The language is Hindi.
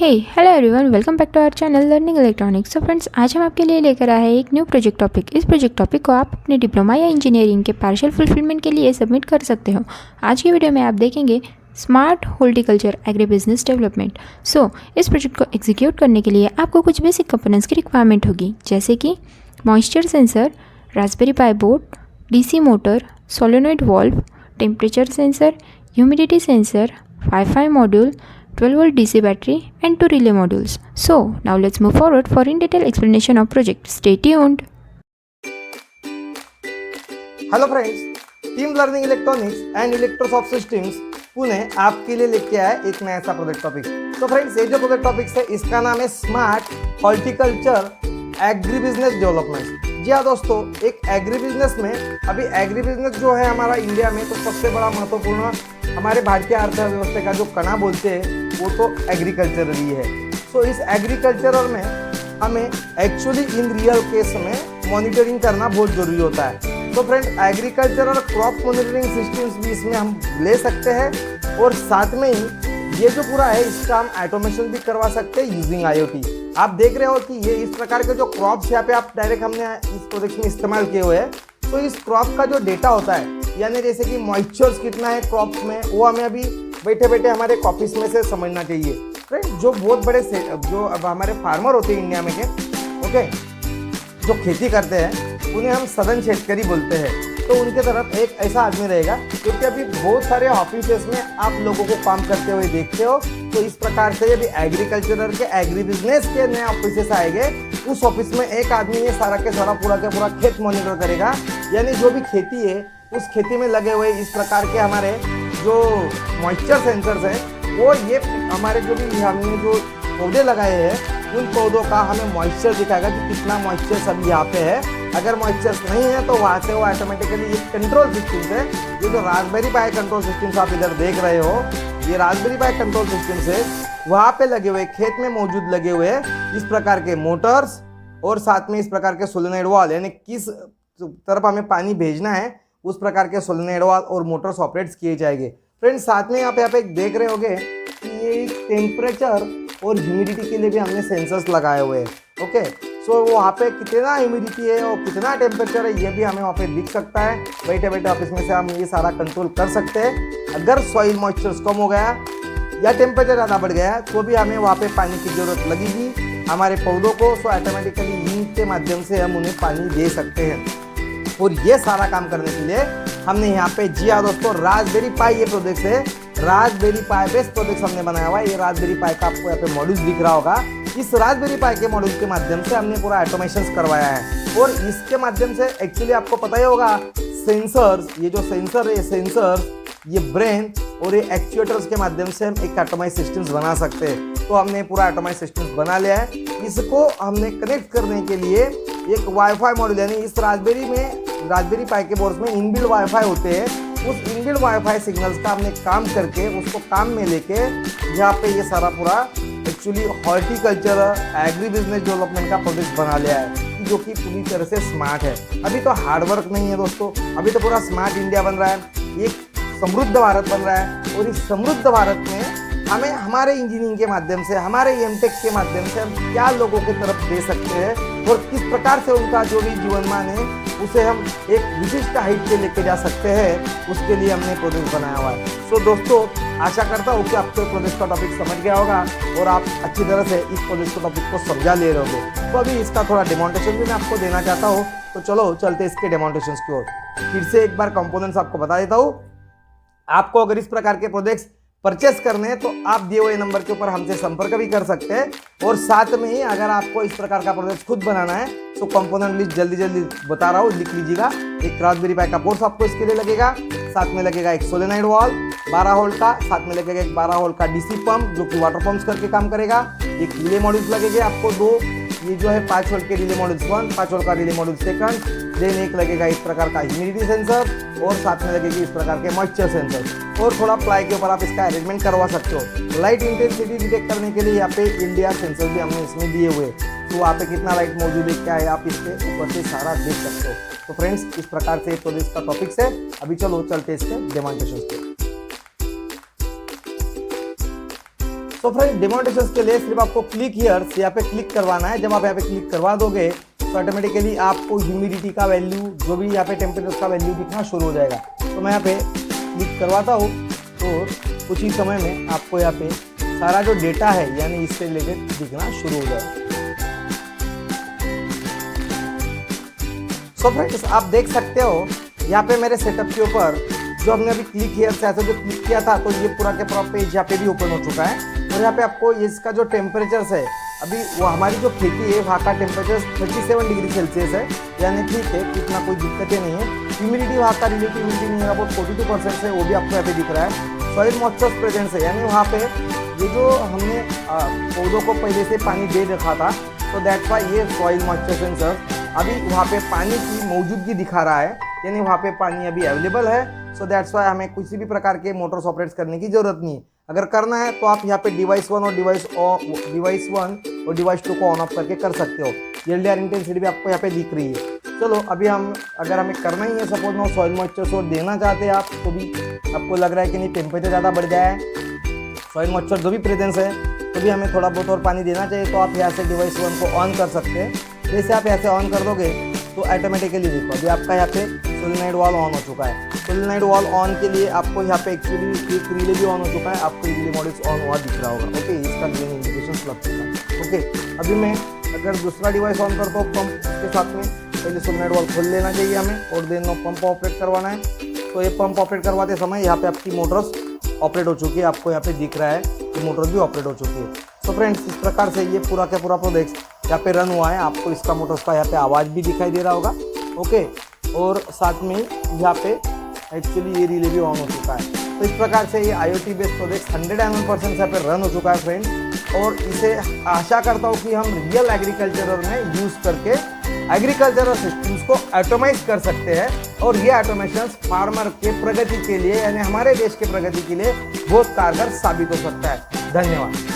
Hello everyone, welcome back to our channel learning electronics. So friends, आज हम आपके लिए लेकर आए हैं एक न्यू प्रोजेक्ट टॉपिक। इस प्रोजेक्ट टॉपिक को आप अपने डिप्लोमा या इंजीनियरिंग के पार्शियल फुलफिलमेंट के लिए सबमिट कर सकते हो। आज की वीडियो में आप देखेंगे smart horticulture agri business development. So इस प्रोजेक्ट को एग्जीक्यूट करने के लिए आपको कुछ बेसिक कंपोनेंट्स की रिक्वायरमेंट होगी, जैसे कि moisture sensor, raspberry pi board, DC motor, solenoid valve, temperature sensor, humidity sensor, wifi module, 12 volt DC battery and 2 relay modules. So now let's move forward for in detail explanation of project. Stay tuned. Hello friends, team learning electronics and Electrosoft Systems Pune आपके लिए लेके आए एक नया सा प्रोजेक्ट टॉपिक। तो फ्रेंड्स, ये जो प्रोजेक्ट टॉपिक है इसका नाम है smart horticulture agri business development. जी हाँ दोस्तों, एक एग्री बिजनेस में अभी एग्री बिजनेस जो है हमारा इंडिया में तो सबसे बड़ा महत्वपूर्ण हमारे भारतीय अर्थव्यवस्था का जो कणा बोलते हैं वो तो एग्रीकल्चर ही है। सो इस एग्रीकल्चरल में हमें एक्चुअली इन रियल केस में मॉनिटरिंग करना बहुत ज़रूरी होता है। तो friend, agricultural crop monitoring systems भी इसमें हम ले सकते हैं और साथ में ही ये जो पूरा है इसका हम ऑटोमेशन भी करवा सकते हैं यूजिंग IoT। आप देख रहे हो कि ये इस प्रकार के जो क्रॉप्स यहाँ पे आप डायरेक्ट हमने इस प्रोजेक्ट में इस्तेमाल किए हुए हैं। तो इस क्रॉप का जो डेटा होता है, यानी जैसे कि मॉइस्चर्स कितना है क्रॉप्स में, वो हमें अभी बैठे बैठे हमारे ऑफिस में से समझना चाहिए। फ्रेंड, जो बहुत बड़े जो अब हमारे फार्मर होते हैं इंडिया में के ओके, जो खेती करते हैं उन्हें हम सदन शेतकरी बोलते हैं। तो उनके तरफ एक ऐसा आदमी रहेगा, क्योंकि अभी बहुत सारे ऑफिसेस में आप लोगों को काम करते हुए देखते हो। तो इस प्रकार से यदि एग्रीकल्चर के एग्री बिजनेस के नए ऑफिसेस आएंगे, उस ऑफिस में एक आदमी ये सारा के सारा पूरा के पूरा खेत मॉनिटर करेगा। यानी जो भी खेती है उस खेती में लगे हुए इस प्रकार के हमारे जो मॉइस्चर सेंसर्स हैं, वो ये हमारे जो भी हमने जो पौधे लगाए हैं उन पौधों का हमें मॉइस्चर दिखाएगा कि कितना मॉइस्चर सब यहाँ पे है। अगर मॉइस्चर नहीं है तो वहाँ से वो ऑटोमेटिकली ये कंट्रोल सिस्टम है, ये जो रास्पबेरी पाई कंट्रोल सिस्टम्स आप इधर देख रहे हो, ये रास्पबेरी पाई कंट्रोल सिस्टम से वहाँ पे लगे हुए खेत में मौजूद लगे हुए इस प्रकार के मोटर्स और साथ में इस प्रकार के सोलेनॉइड वाल्व, यानी किस तरफ हमें पानी भेजना है उस प्रकार के सोलेनॉइड वाल्व और मोटर्स ऑपरेट्स किए जाएंगे। फ्रेंड्स, साथ में आप यहाँ पे देख रहे होगे कि ये टेम्परेचर और ह्यूमिडिटी के लिए भी हमने सेंसर्स लगाए हुए हैं। ओके, सो वहाँ पे कितना ह्यूमिडिटी है और कितना टेम्परेचर है ये भी हमें वहाँ पे दिख सकता है। बैठे बैठे ऑफिस में से हम ये सारा कंट्रोल कर सकते हैं। अगर सॉइल मॉइस्चर्स कम हो गया या टेम्परेचर ज़्यादा बढ़ गया तो भी हमें वहाँ पे पानी की ज़रूरत लगेगी हमारे पौधों को। सो ऑटोमेटिकली लिंक के माध्यम से हम उन्हें पानी दे सकते हैं। और ये सारा काम करने के लिए हमने यहाँ पे, जी हाँ दोस्तों, रास्पबेरी पाई ये प्रोजेक्ट है, रास्पबेरी पाई बेस्ड प्रोजेक्ट हमने बनाया हुआ है। ये रास्पबेरी पाई का आपको यहाँ पे मॉड्यूल्स दिख रहा होगा। इस रास्पबेरी पाई के मॉड्यूल के माध्यम से हमने पूरा ऑटोमेशन करवाया है। और इसके माध्यम से एक्चुअली आपको पता ही होगा सेंसर्स, ये जो सेंसर है, सेंसर्स, ये ब्रेन और ये एक्चुएटर्स के माध्यम से हम एक ऑटोमाइज सिस्टम्स बना सकते हैं। तो हमने पूरा ऑटोमाइज सिस्टम्स बना लिया है। इसको हमने कनेक्ट करने के लिए एक वाईफाई मॉड्यूल, यानी इस रास्पबेरी पाई के बोर्ड में इनबिल्ट वाईफाई होते हैं, उस इनबिल्ट वाईफाई सिग्नल्स का हमने काम करके उसको काम में लेके यहाँ पे ये सारा पूरा actually horticulture agri business development का प्रोजेक्ट बना लिया है, जो कि पूरी तरह से स्मार्ट है। अभी तो हार्ड वर्क नहीं है दोस्तों, अभी तो पूरा स्मार्ट इंडिया बन रहा है, एक समृद्ध भारत बन रहा है। और इस समृद्ध भारत में हमें हमारे इंजीनियरिंग के माध्यम से, हमारे एमटेक के माध्यम से हम क्या लोगों की तरफ दे सकते हैं और किस प्रकार से उनका जो भी जीवनमान है उसे हम एक विशिष्ट हाइट पे लेके जा सकते हैं, उसके लिए हमने प्रोजेक्ट बनाया हुआ है। सो दोस्तों, आशा करता हूँ कि आपको प्रोजेक्ट का टॉपिक समझ गया होगा और आप अच्छी तरह से इस प्रोजेक्ट के टॉपिक को समझा ले रहे होंगे। तो अभी इसका थोड़ा डेमोन्स्ट्रेशन भी मैं आपको देना चाहता हूँ। तो चलो चलते इसके डेमोन्स्ट्रेशन की ओर। फिर से एक बार कंपोनेंट्स आपको बता देता हूँ। आपको अगर इस प्रकार के प्रोजेक्ट्स परचेस करने हैं तो आप दिए हुए नंबर के ऊपर हमसे संपर्क भी कर सकते हैं। और साथ में ही अगर आपको इस प्रकार का प्रोजेक्ट खुद बनाना है तो कंपोनेंट लिस्ट जल्दी जल्दी बता रहा हूँ, लिख लीजिएगा। एक रास्पबेरी पाई का पोर्ट आपको इसके लिए लगेगा, साथ में लगेगा एक सोलेनॉइड वाल्व 12 वोल्ट का, साथ में लगेगा एक 12 वोल्ट का डीसी पंप जो कि वाटर पंप्स करके काम करेगा। एक रिले मॉड्यूल्स लगेंगे आपको दो, ये जो है 5 वोल्ट के रिले मॉड्यूल्स 1, 5 वोल्ट का रिले मॉड्यूल 2। देन एक लगेगा इस प्रकार का ह्यूमिडिटी सेंसर और साथ में लगेगी इस प्रकार के मॉइस्चर सेंसर। और थोड़ा प्लाई के ऊपर आप इसका अरेंजमेंट करवा सकते हो। लाइट इंटेंसिटी डिटेक्ट करने के लिए यहाँ पे इंडिया सेंसर भी हमने इसमें दिए हुए, तो वहाँ पे कितना लाइट मौजूद है क्या है आप इसके ऊपर से सारा देख सकते हो। तो फ्रेंड्स, इस प्रकार से प्रोजेक्ट का टॉपिक्स है। अभी चलो चलते इसके डेमोन्स्ट्रेशन पे। तो फ्रेंड डेमोन्स्ट्रेशन के लिए सिर्फ आपको क्लिक हियर यहाँ पे क्लिक करवाना है। जब आप यहाँ पे क्लिक करवा दोगे तो ऑटोमेटिकली आपको ह्यूमिडिटी का वैल्यू, जो भी यहाँ पे टेम्परेचर का वैल्यू दिखना शुरू हो जाएगा। तो मैं यहाँ पे क्लिक करवाता हूँ तो कुछ ही समय में आपको यहाँ पे सारा जो डेटा है यानी इससे रिलेटेड दिखना शुरू हो जाएगा। सो फ्रेंड्स आप देख सकते हो यहाँ पे मेरे सेटअप के ऊपर जो हमने अभी क्लिक हियर से ऐसे जो क्लिक किया था तो ये पूरा के पूरा पेज यहाँ पे भी ओपन हो चुका है। और यहाँ पे आपको इसका जो टेम्परेचर है, अभी वो हमारी जो खेती है वहाँ का टेम्परेचर 37 डिग्री सेल्सियस है, यानी ठीक है, इतना कोई दिक्कतें नहीं है। ह्यूमिडिटी वहाँ का रिलेटिव ह्यूमिडिटी नहीं है, वो 42% है, वो भी आपको यहाँ पे दिख रहा है। सॉइल मॉइस्चर प्रेजेंस है, यानी वहाँ पे ये जो हमने पौधों को पहले से पानी दे रखा था तो दैट्स वाई ये सॉइल मॉइस्चर सेंसर अभी वहाँ पे पानी की मौजूदगी दिखा रहा है, यानी वहाँ पे पानी अभी अवेलेबल है। सो दैट्स वाई हमें किसी भी प्रकार के मोटर्स ऑपरेट करने की जरूरत नहीं है। अगर करना है तो आप यहाँ पे डिवाइस 1 और डिवाइस 2 को ऑन ऑफ करके कर सकते हो। एलडीआर इंटेंसिटी भी आपको यहाँ पे दिख रही है। चलो अभी अगर हमें करना ही है, suppose no soil moisture source देना चाहते हैं आप, तो भी आपको लग रहा है कि नहीं टेम्परेचर ज़्यादा बढ़ गया है, सॉइल मॉइस्चर जो भी प्रेजेंस है तो भी हमें थोड़ा बहुत और पानी देना चाहिए, तो आप यहाँ से डिवाइस 1 को ऑन कर सकते हैं। जैसे आप यहाँ से ऑन कर दोगे तो ऑटोमेटिकली देखो अभी आपका यहाँ पे सोलेनॉइड वाल्व ऑन हो चुका है। सोलेनॉइड वाल्व ऑन के लिए आपको यहाँ पे एक्चुअली एक रिले भी ऑन हो चुका है, आपको रिले मॉड्यूल्स ऑन हुआ दिख रहा होगा। ओके, इसका ग्रीन इंडिकेशन लग चुका है। ओके, अभी मैं अगर दूसरा डिवाइस ऑन करता हूँ पंप के साथ में, पहले सोलेनॉइड वाल्व खोल लेना चाहिए हमें और देन पंप ऑपरेट करवाना है। तो ये पंप ऑपरेट करवाते समय यहाँ पे आपकी मोटर्स ऑपरेट हो चुकी है, आपको यहाँ पे दिख रहा है कि मोटर्स भी ऑपरेट हो चुकी है। तो फ्रेंड्स इस प्रकार से ये पूरा का पूरा प्रोजेक्ट यहाँ पे रन हुआ है। आपको इसका मोटर्स का यहाँ पे आवाज़ भी दिखाई दे रहा होगा। ओके, और साथ में यहाँ पे एक्चुअली ये रिले भी ऑन हो चुका है। तो इस प्रकार से ये IoT बेस्ड प्रोजेक्ट 101% यहाँ पे रन हो चुका है फ्रेंड्स। और इसे आशा करता हूँ कि हम रियल एग्रीकल्चर में यूज़ करके एग्रीकल्चरल सिस्टम्स को ऑटोमाइज कर सकते हैं। और ये ऑटोमेशन फार्मर के प्रगति के लिए, यानी हमारे देश के प्रगति के लिए बहुत कारगर साबित हो सकता है। धन्यवाद।